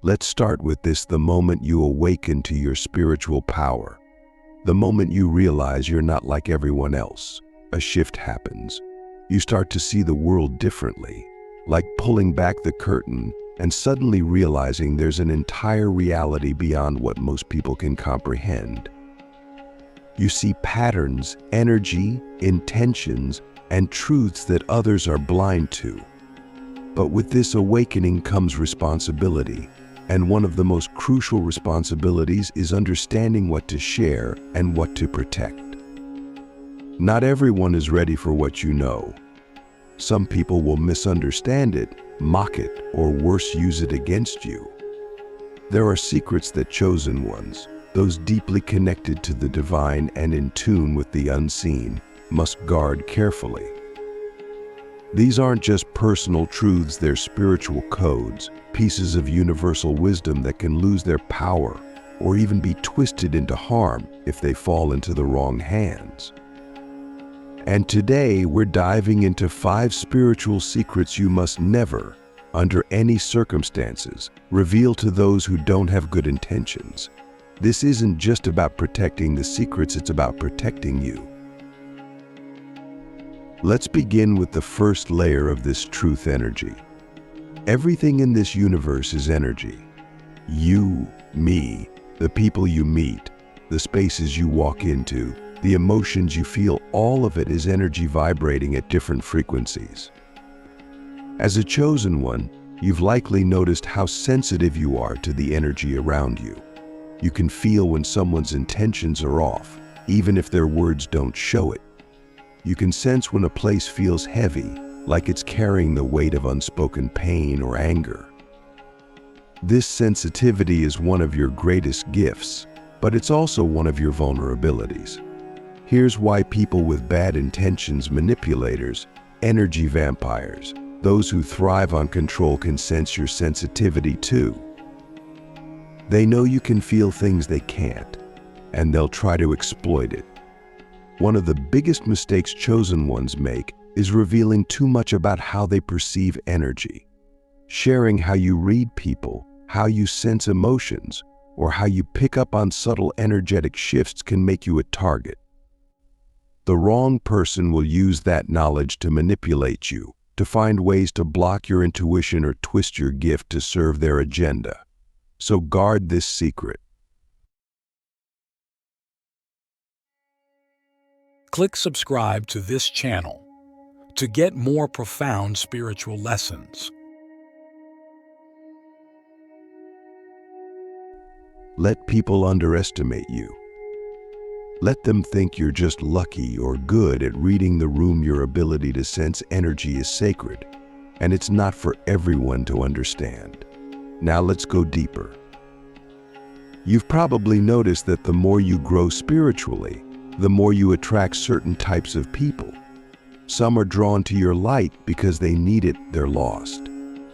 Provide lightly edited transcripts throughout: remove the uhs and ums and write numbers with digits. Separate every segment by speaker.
Speaker 1: Let's start with this: the moment you awaken to your spiritual power, the moment you realize you're not like everyone else, a shift happens. You start to see the world differently, like pulling back the curtain and suddenly realizing there's an entire reality beyond what most people can comprehend. You see patterns, energy, intentions, and truths that others are blind to. But with this awakening comes responsibility, and one of the most crucial responsibilities is understanding what to share and what to protect. Not everyone is ready for what you know. Some people will misunderstand it, mock it, or worse, use it against you. There are secrets that chosen ones, those deeply connected to the divine and in tune with the unseen, must guard carefully. These aren't just personal truths, they're spiritual codes, pieces of universal wisdom that can lose their power or even be twisted into harm if they fall into the wrong hands. And today we're diving into 5 spiritual secrets you must never, under any circumstances, reveal to those who don't have good intentions. This isn't just about protecting the secrets, it's about protecting you. Let's begin with the first layer of this truth: energy. Everything in this universe is energy. You, me, the people you meet, the spaces you walk into, the emotions you feel, all of it is energy vibrating at different frequencies. As a chosen one, you've likely noticed how sensitive you are to the energy around you. You can feel when someone's intentions are off, even if their words don't show it. You can sense when a place feels heavy, like it's carrying the weight of unspoken pain or anger. This sensitivity is one of your greatest gifts, but it's also one of your vulnerabilities. Here's why people with bad intentions, manipulators, energy vampires, those who thrive on control can sense your sensitivity too. They know you can feel things they can't, and they'll try to exploit it. One of the biggest mistakes chosen ones make is revealing too much about how they perceive energy. Sharing how you read people, how you sense emotions, or how you pick up on subtle energetic shifts can make you a target. The wrong person will use that knowledge to manipulate you, to find ways to block your intuition or twist your gift to serve their agenda. So guard this secret.
Speaker 2: Click subscribe to this channel to get more profound spiritual lessons.
Speaker 1: Let people underestimate you. Let them think you're just lucky or good at reading the room. Your ability to sense energy is sacred, and it's not for everyone to understand. Now let's go deeper. You've probably noticed that the more you grow spiritually, the more you attract certain types of people. Some are drawn to your light because they need it, they're lost,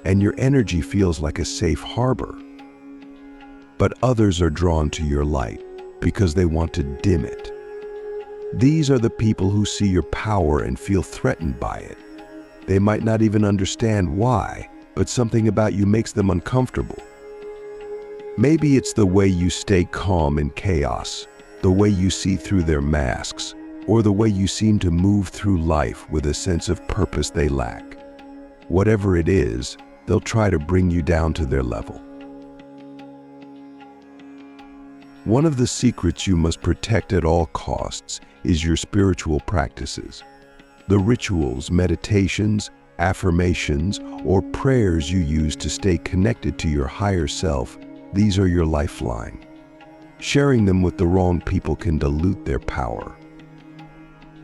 Speaker 1: and your energy feels like a safe harbor. But others are drawn to your light because they want to dim it. These are the people who see your power and feel threatened by it. They might not even understand why, but something about you makes them uncomfortable. Maybe it's the way you stay calm in chaos, the way you see through their masks, or the way you seem to move through life with a sense of purpose they lack. Whatever it is, they'll try to bring you down to their level. One of the secrets you must protect at all costs is your spiritual practices. The rituals, meditations, affirmations, or prayers you use to stay connected to your higher self, these are your lifeline. Sharing them with the wrong people can dilute their power.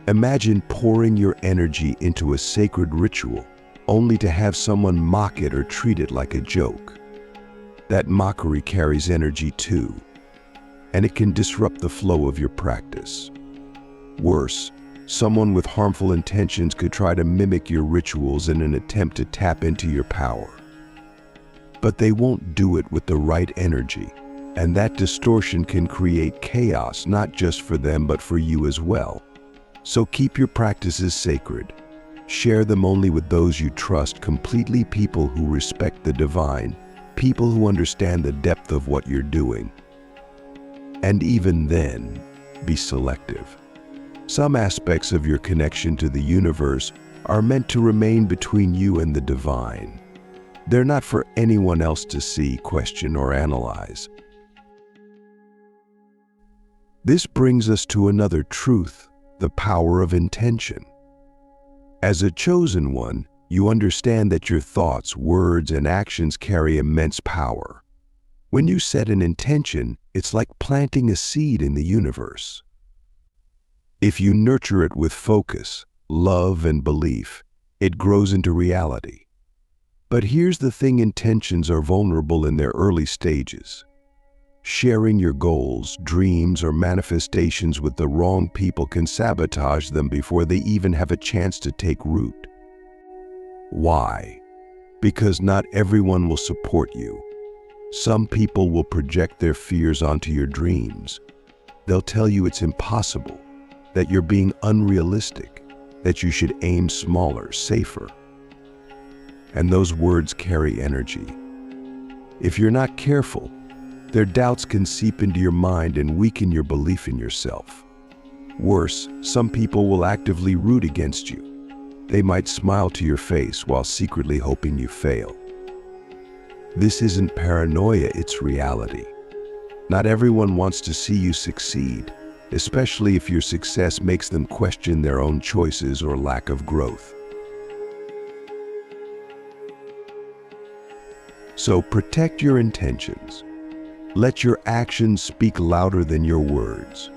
Speaker 1: Imagine pouring your energy into a sacred ritual, only to have someone mock it or treat it like a joke. That mockery carries energy too, and it can disrupt the flow of your practice. Worse, someone with harmful intentions could try to mimic your rituals in an attempt to tap into your power. But they won't do it with the right energy, and that distortion can create chaos not just for them but for you as well. So keep your practices sacred. Share them only with those you trust completely, people who respect the divine, people who understand the depth of what you're doing. And even then, be selective. Some aspects of your connection to the universe are meant to remain between you and the divine. They're not for anyone else to see, question, or analyze. This brings us to another truth, the power of intention. As a chosen one, you understand that your thoughts, words, and actions carry immense power. When you set an intention, it's like planting a seed in the universe. If you nurture it with focus, love, and belief, it grows into reality. But here's the thing: intentions are vulnerable in their early stages. Sharing your goals, dreams, or manifestations with the wrong people can sabotage them before they even have a chance to take root. Why? Because not everyone will support you. Some people will project their fears onto your dreams. They'll tell you it's impossible, that you're being unrealistic, that you should aim smaller, safer. And those words carry energy. If you're not careful, their doubts can seep into your mind and weaken your belief in yourself. Worse, some people will actively root against you. They might smile to your face while secretly hoping you fail. This isn't paranoia, it's reality. Not everyone wants to see you succeed, especially if your success makes them question their own choices or lack of growth. So protect your intentions. Let your actions speak louder than your words.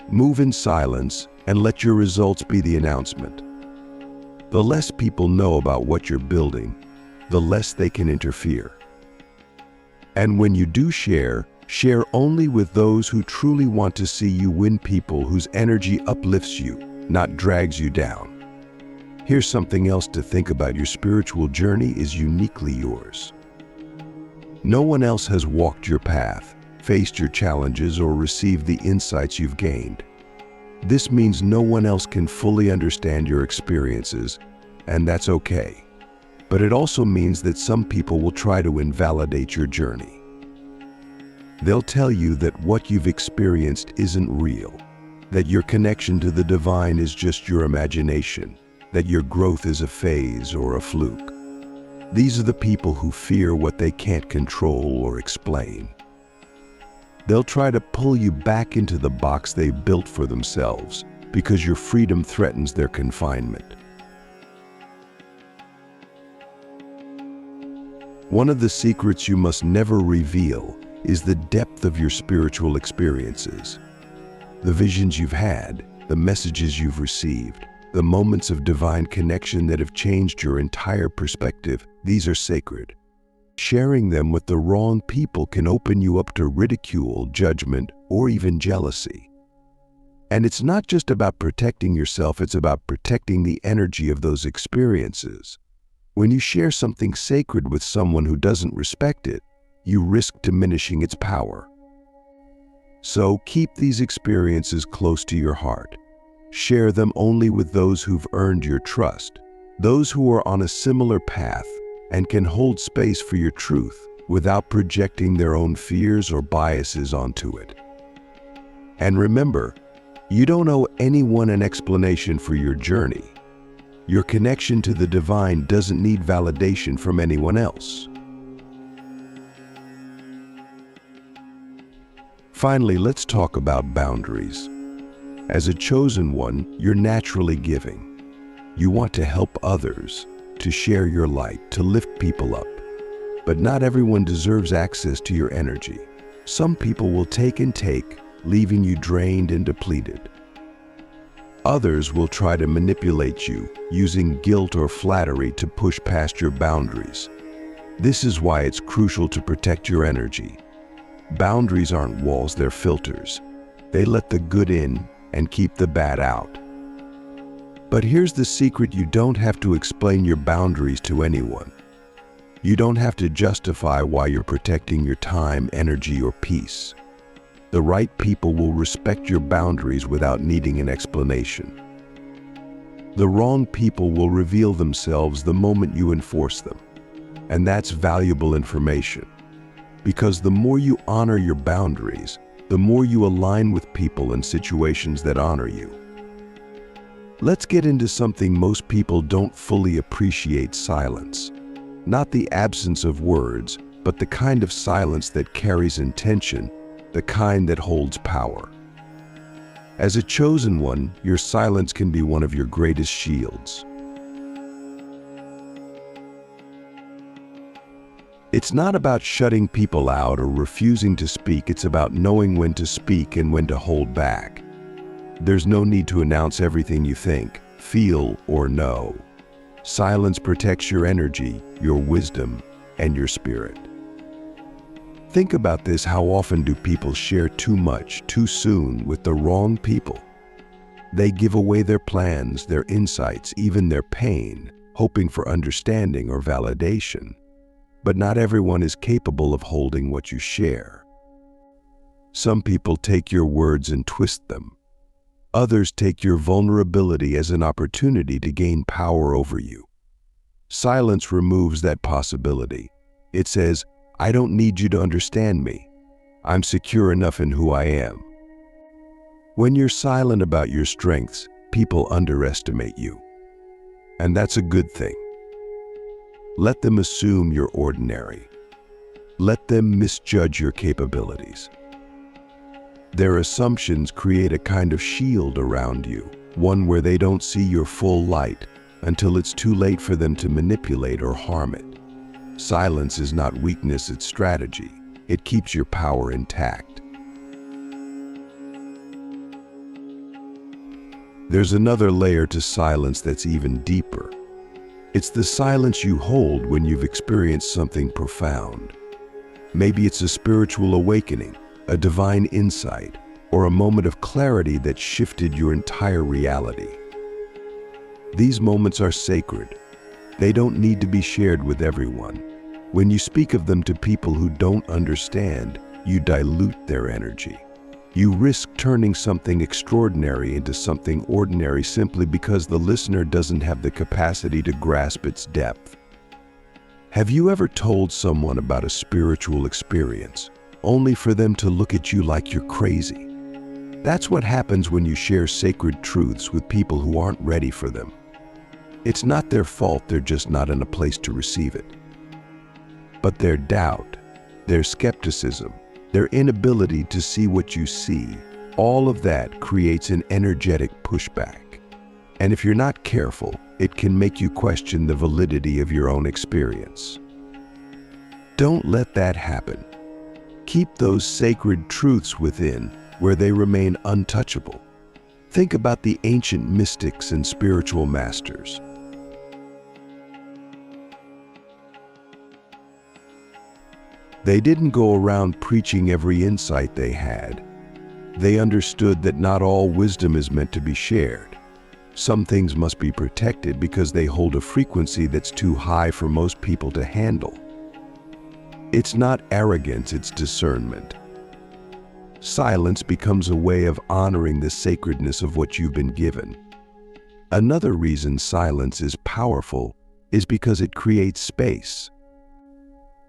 Speaker 1: Move in silence and let your results be the announcement. The less people know about what you're building, the less they can interfere. And when you do share only with those who truly want to see you win, people whose energy uplifts you, not drags you down. Here's something else to think about: your spiritual journey is uniquely yours. No one else has walked your path, faced your challenges, or received the insights you've gained. This means no one else can fully understand your experiences, and that's okay. But it also means that some people will try to invalidate your journey. They'll tell you that what you've experienced isn't real, that your connection to the divine is just your imagination, that your growth is a phase or a fluke. These are the people who fear what they can't control or explain. They'll try to pull you back into the box they built for themselves because your freedom threatens their confinement. One of the secrets you must never reveal is the depth of your spiritual experiences. The visions you've had, the messages you've received, the moments of divine connection that have changed your entire perspective, these are sacred. Sharing them with the wrong people can open you up to ridicule, judgment, or even jealousy. And it's not just about protecting yourself, it's about protecting the energy of those experiences. When you share something sacred with someone who doesn't respect it, you risk diminishing its power. So keep these experiences close to your heart. Share them only with those who've earned your trust, those who are on a similar path and can hold space for your truth without projecting their own fears or biases onto it. And remember, you don't owe anyone an explanation for your journey. Your connection to the divine doesn't need validation from anyone else. Finally, let's talk about boundaries. As a chosen one, you're naturally giving. You want to help others, to share your light, to lift people up. But not everyone deserves access to your energy. Some people will take and take, leaving you drained and depleted. Others will try to manipulate you, using guilt or flattery to push past your boundaries. This is why it's crucial to protect your energy. Boundaries aren't walls, they're filters. They let the good in and keep the bad out. But here's the secret: you don't have to explain your boundaries to anyone. You don't have to justify why you're protecting your time, energy, or peace. The right people will respect your boundaries without needing an explanation. The wrong people will reveal themselves the moment you enforce them. And that's valuable information. Because the more you honor your boundaries, the more you align with people and situations that honor you. Let's get into something most people don't fully appreciate: silence. Not the absence of words, but the kind of silence that carries intention, the kind that holds power. As a chosen one, your silence can be one of your greatest shields. It's not about shutting people out or refusing to speak. It's about knowing when to speak and when to hold back. There's no need to announce everything you think, feel, or know. Silence protects your energy, your wisdom, and your spirit. Think about this: how often do people share too much, too soon, with the wrong people? They give away their plans, their insights, even their pain, hoping for understanding or validation. But not everyone is capable of holding what you share. Some people take your words and twist them. Others take your vulnerability as an opportunity to gain power over you. Silence removes that possibility. It says, "I don't need you to understand me. I'm secure enough in who I am." When you're silent about your strengths, people underestimate you. And that's a good thing. Let them assume you're ordinary. Let them misjudge your capabilities. Their assumptions create a kind of shield around you, one where they don't see your full light until it's too late for them to manipulate or harm it. Silence is not weakness, it's strategy. It keeps your power intact. There's another layer to silence that's even deeper. It's the silence you hold when you've experienced something profound. Maybe it's a spiritual awakening, a divine insight, or a moment of clarity that shifted your entire reality. These moments are sacred. They don't need to be shared with everyone. When you speak of them to people who don't understand, you dilute their energy. You risk turning something extraordinary into something ordinary simply because the listener doesn't have the capacity to grasp its depth. Have you ever told someone about a spiritual experience, only for them to look at you like you're crazy? That's what happens when you share sacred truths with people who aren't ready for them. It's not their fault, they're just not in a place to receive it. But their doubt, their skepticism, their inability to see what you see, all of that creates an energetic pushback. And if you're not careful, it can make you question the validity of your own experience. Don't let that happen. Keep those sacred truths within, where they remain untouchable. Think about the ancient mystics and spiritual masters. They didn't go around preaching every insight they had. They understood that not all wisdom is meant to be shared. Some things must be protected because they hold a frequency that's too high for most people to handle. It's not arrogance, it's discernment. Silence becomes a way of honoring the sacredness of what you've been given. Another reason silence is powerful is because it creates space.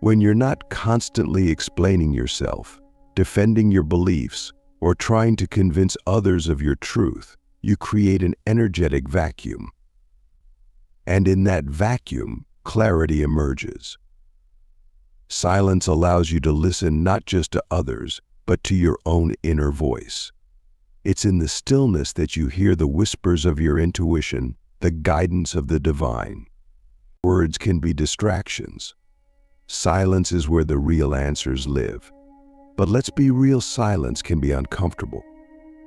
Speaker 1: When you're not constantly explaining yourself, defending your beliefs, or trying to convince others of your truth, you create an energetic vacuum. And in that vacuum, clarity emerges. Silence allows you to listen not just to others, but to your own inner voice. It's in the stillness that you hear the whispers of your intuition, the guidance of the divine. Words can be distractions. Silence is where the real answers live. But let's be real, silence can be uncomfortable.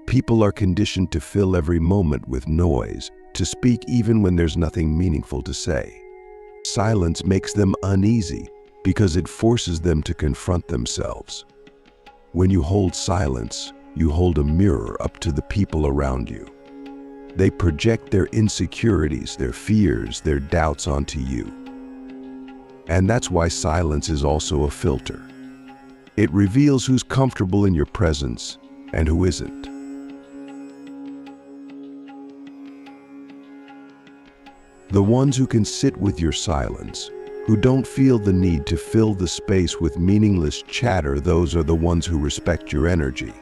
Speaker 1: People are conditioned to fill every moment with noise, to speak even when there's nothing meaningful to say. Silence makes them uneasy because it forces them to confront themselves. When you hold silence, you hold a mirror up to the people around you. They project their insecurities, their fears, their doubts onto you. And that's why silence is also a filter. It reveals who's comfortable in your presence and who isn't. The ones who can sit with your silence who don't feel the need to fill the space with meaningless chatter. Those are the ones who respect your energy.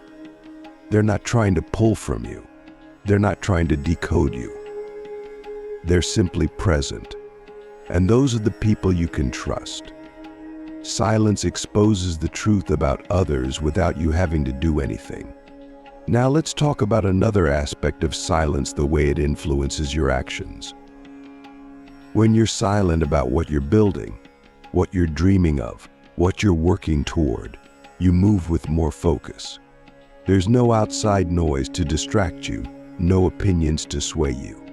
Speaker 1: They're not trying to pull from you. They're not trying to decode you. They're simply present. And those are the people you can trust. Silence exposes the truth about others without you having to do anything. Now let's talk about another aspect of silence, the way it influences your actions. When you're silent about what you're building, what you're dreaming of, what you're working toward, you move with more focus. There's no outside noise to distract you, no opinions to sway you.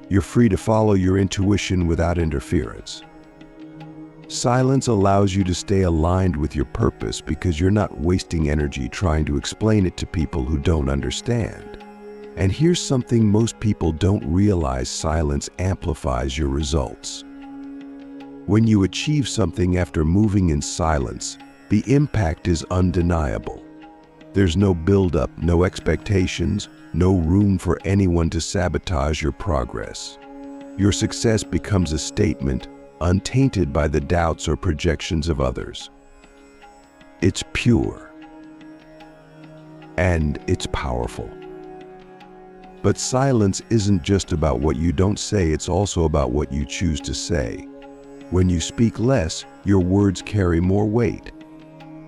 Speaker 1: You're free to follow your intuition without interference. Silence allows you to stay aligned with your purpose because you're not wasting energy trying to explain it to people who don't understand. And here's something most people don't realize: silence amplifies your results. When you achieve something after moving in silence, the impact is undeniable. There's no build-up, no expectations, no room for anyone to sabotage your progress. Your success becomes a statement, untainted by the doubts or projections of others. It's pure. And it's powerful. But silence isn't just about what you don't say, it's also about what you choose to say. When you speak less, your words carry more weight.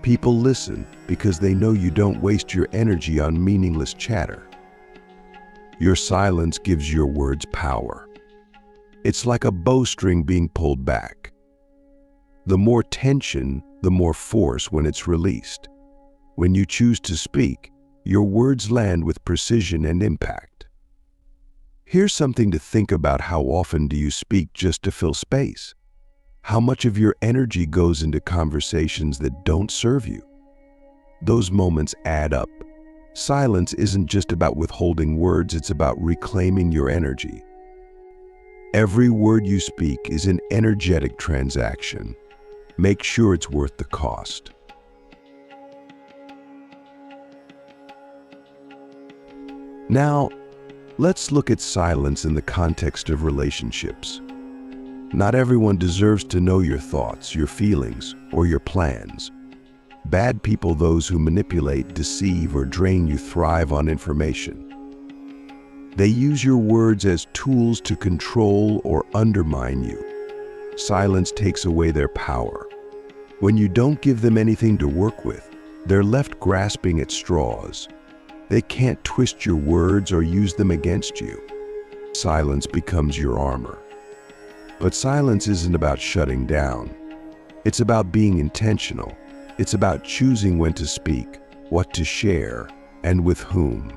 Speaker 1: People listen because they know you don't waste your energy on meaningless chatter. Your silence gives your words power. It's like a bowstring being pulled back. The more tension, the more force when it's released. When you choose to speak, your words land with precision and impact. Here's something to think about: how often do you speak just to fill space? How much of your energy goes into conversations that don't serve you? Those moments add up. Silence isn't just about withholding words, it's about reclaiming your energy. Every word you speak is an energetic transaction. Make sure it's worth the cost. Now, let's look at silence in the context of relationships. Not everyone deserves to know your thoughts, your feelings, or your plans. Bad people, those who manipulate, deceive, or drain you, thrive on information. They use your words as tools to control or undermine you. Silence takes away their power. When you don't give them anything to work with, they're left grasping at straws. They can't twist your words or use them against you. Silence becomes your armor. But silence isn't about shutting down. It's about being intentional. It's about choosing when to speak, what to share, and with whom.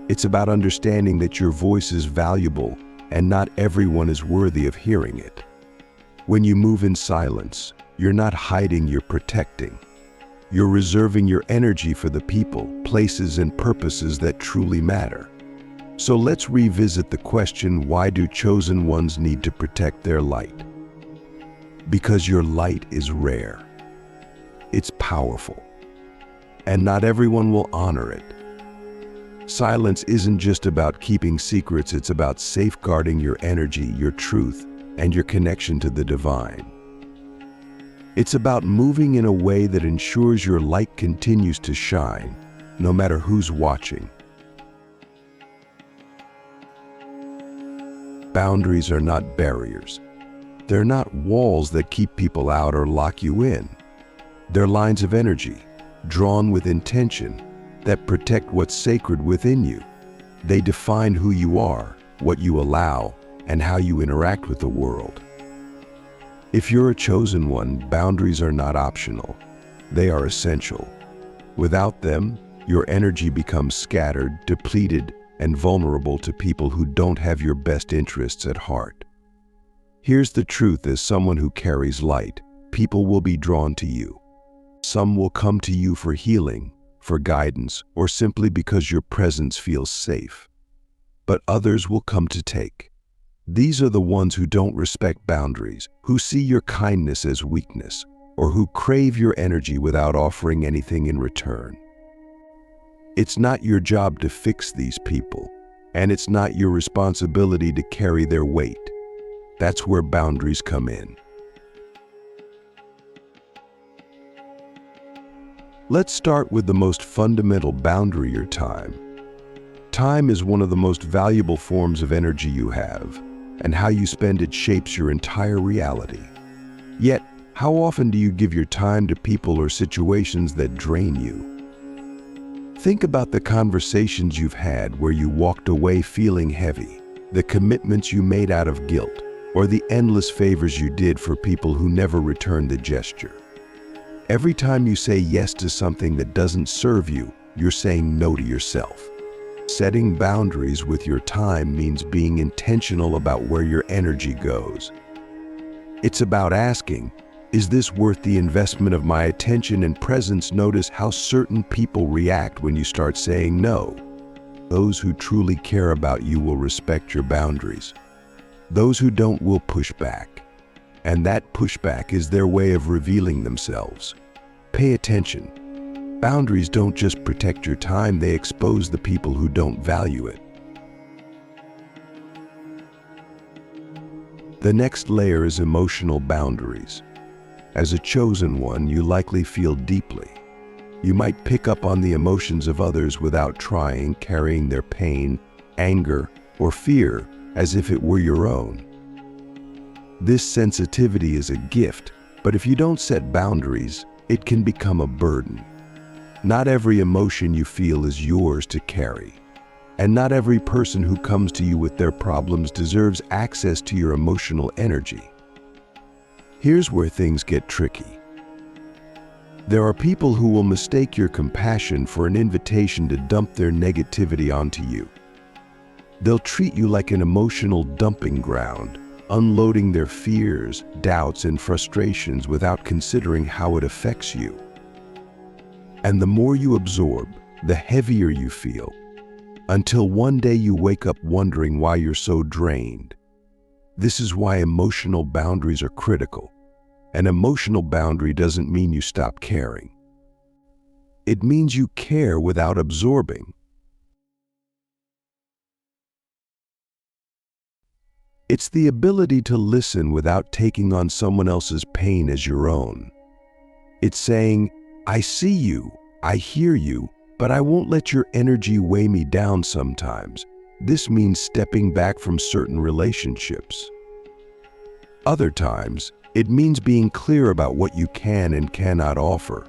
Speaker 1: It's about understanding that your voice is valuable and not everyone is worthy of hearing it. When you move in silence, you're not hiding, you're protecting. You're reserving your energy for the people, places, and purposes that truly matter. So let's revisit the question: why do chosen ones need to protect their light? Because your light is rare. It's powerful. And not everyone will honor it. Silence isn't just about keeping secrets, it's about safeguarding your energy, your truth, and your connection to the divine. It's about moving in a way that ensures your light continues to shine, no matter who's watching. Boundaries are not barriers. They're not walls that keep people out or lock you in. They're lines of energy, drawn with intention, that protect what's sacred within you. They define who you are, what you allow, and how you interact with the world. If you're a chosen one, boundaries are not optional. They are essential. Without them, your energy becomes scattered, depleted, and vulnerable to people who don't have your best interests at heart. Here's the truth: as someone who carries light, people will be drawn to you. Some will come to you for healing, for guidance, or simply because your presence feels safe. But others will come to take. These are the ones who don't respect boundaries, who see your kindness as weakness, or who crave your energy without offering anything in return. It's not your job to fix these people, and it's not your responsibility to carry their weight. That's where boundaries come in. Let's start with the most fundamental boundary: your time. Time is one of the most valuable forms of energy you have, and how you spend it shapes your entire reality. Yet, how often do you give your time to people or situations that drain you? Think about the conversations you've had where you walked away feeling heavy, the commitments you made out of guilt, or the endless favors you did for people who never returned the gesture. Every time you say yes to something that doesn't serve you, you're saying no to yourself. Setting boundaries with your time means being intentional about where your energy goes. It's about asking, is this worth the investment of my attention and presence? Notice how certain people react when you start saying no. Those who truly care about you will respect your boundaries. Those who don't will push back. And that pushback is their way of revealing themselves. Pay attention. Boundaries don't just protect your time, they expose the people who don't value it. The next layer is emotional boundaries. As a chosen one, you likely feel deeply. You might pick up on the emotions of others without trying, carrying their pain, anger, or fear as if it were your own. This sensitivity is a gift, but if you don't set boundaries, it can become a burden. Not every emotion you feel is yours to carry, and not every person who comes to you with their problems deserves access to your emotional energy. Here's where things get tricky. There are people who will mistake your compassion for an invitation to dump their negativity onto you. They'll treat you like an emotional dumping ground, unloading their fears, doubts, and frustrations without considering how it affects you. And the more you absorb, the heavier you feel, until one day you wake up wondering why you're so drained. This is why emotional boundaries are critical. An emotional boundary doesn't mean you stop caring. It means you care without absorbing. It's the ability to listen without taking on someone else's pain as your own. It's saying, I see you, I hear you, but I won't let your energy weigh me down sometimes. This means stepping back from certain relationships. Other times, it means being clear about what you can and cannot offer.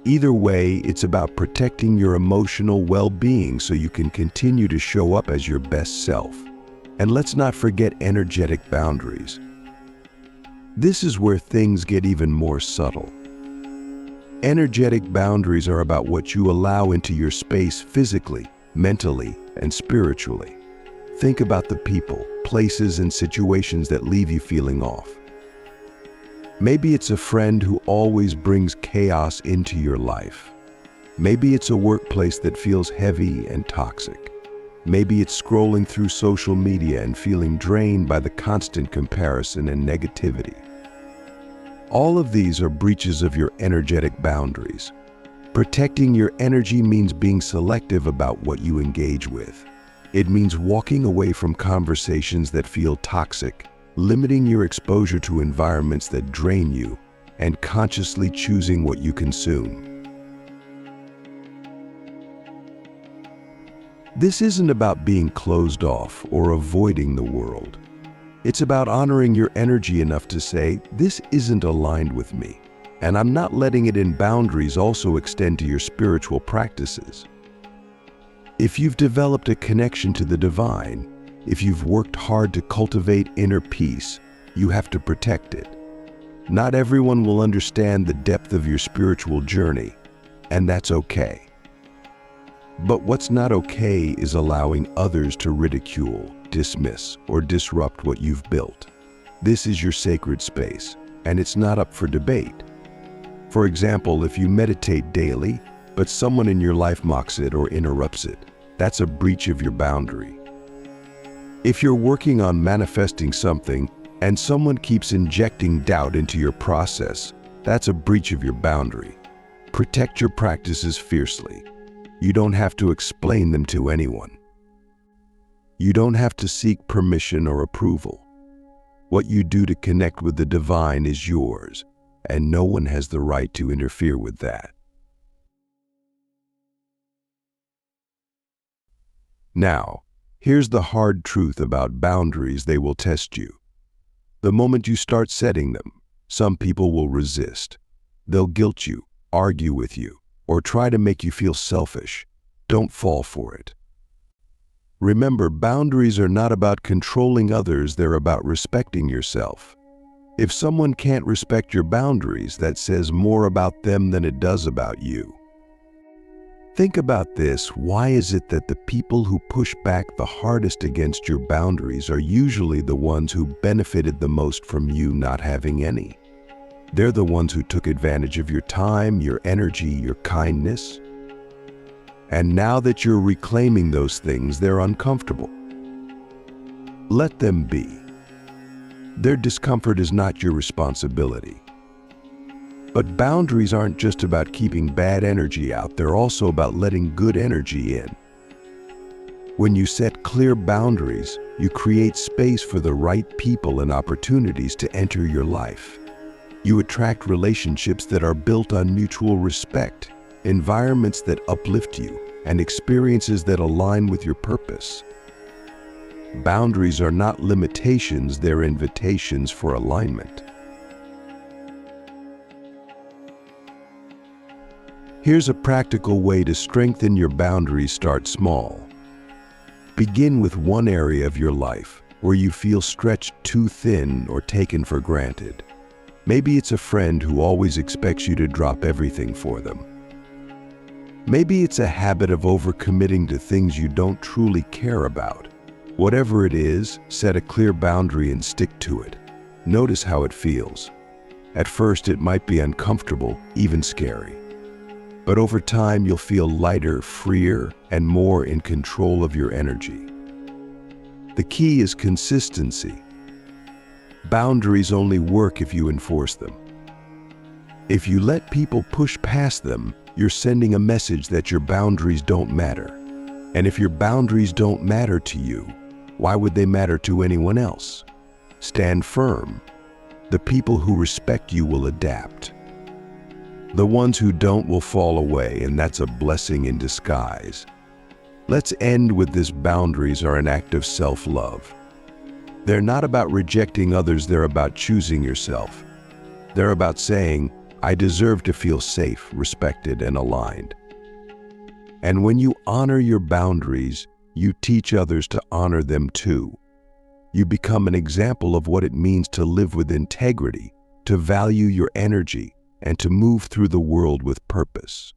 Speaker 1: Either way, it's about protecting your emotional well-being so you can continue to show up as your best self. And let's not forget energetic boundaries. This is where things get even more subtle. Energetic boundaries are about what you allow into your space physically, mentally, and spiritually. Think about the people, places, and situations that leave you feeling off. Maybe it's a friend who always brings chaos into your life. Maybe it's a workplace that feels heavy and toxic. Maybe it's scrolling through social media and feeling drained by the constant comparison and negativity. All of these are breaches of your energetic boundaries. Protecting your energy means being selective about what you engage with. It means walking away from conversations that feel toxic, limiting your exposure to environments that drain you, and consciously choosing what you consume. This isn't about being closed off or avoiding the world. It's about honoring your energy enough to say, this isn't aligned with me, and I'm not letting it in. Boundaries also extend to your spiritual practices. If you've developed a connection to the divine, if you've worked hard to cultivate inner peace, you have to protect it. Not everyone will understand the depth of your spiritual journey, and that's okay. But what's not okay is allowing others to ridicule, dismiss, or disrupt what you've built. This is your sacred space, and it's not up for debate. For example, if you meditate daily, but someone in your life mocks it or interrupts it, that's a breach of your boundary. If you're working on manifesting something and someone keeps injecting doubt into your process, that's a breach of your boundary. Protect your practices fiercely. You don't have to explain them to anyone. You don't have to seek permission or approval. What you do to connect with the divine is yours, and no one has the right to interfere with that. Now, here's the hard truth about boundaries: they will test you. The moment you start setting them, some people will resist. They'll guilt you, argue with you, or try to make you feel selfish. Don't fall for it. Remember, boundaries are not about controlling others, they're about respecting yourself. If someone can't respect your boundaries, that says more about them than it does about you. Think about this: why is it that the people who push back the hardest against your boundaries are usually the ones who benefited the most from you not having any? They're the ones who took advantage of your time, your energy, your kindness. And now that you're reclaiming those things, they're uncomfortable. Let them be. Their discomfort is not your responsibility. But boundaries aren't just about keeping bad energy out, they're also about letting good energy in. When you set clear boundaries, you create space for the right people and opportunities to enter your life. You attract relationships that are built on mutual respect, environments that uplift you, and experiences that align with your purpose. Boundaries are not limitations, they're invitations for alignment. Here's a practical way to strengthen your boundaries. Start small. Begin with one area of your life where you feel stretched too thin or taken for granted. Maybe it's a friend who always expects you to drop everything for them. Maybe it's a habit of overcommitting to things you don't truly care about. Whatever it is, set a clear boundary and stick to it. Notice how it feels. At first, it might be uncomfortable, even scary. But over time, you'll feel lighter, freer, and more in control of your energy. The key is consistency. Boundaries only work if you enforce them. If you let people push past them, you're sending a message that your boundaries don't matter. And if your boundaries don't matter to you, why would they matter to anyone else? Stand firm. The people who respect you will adapt. The ones who don't will fall away, and that's a blessing in disguise. Let's end with this: boundaries are an act of self-love. They're not about rejecting others, they're about choosing yourself. They're about saying, I deserve to feel safe, respected, and aligned. And when you honor your boundaries, you teach others to honor them too. You become an example of what it means to live with integrity, to value your energy, and to move through the world with purpose.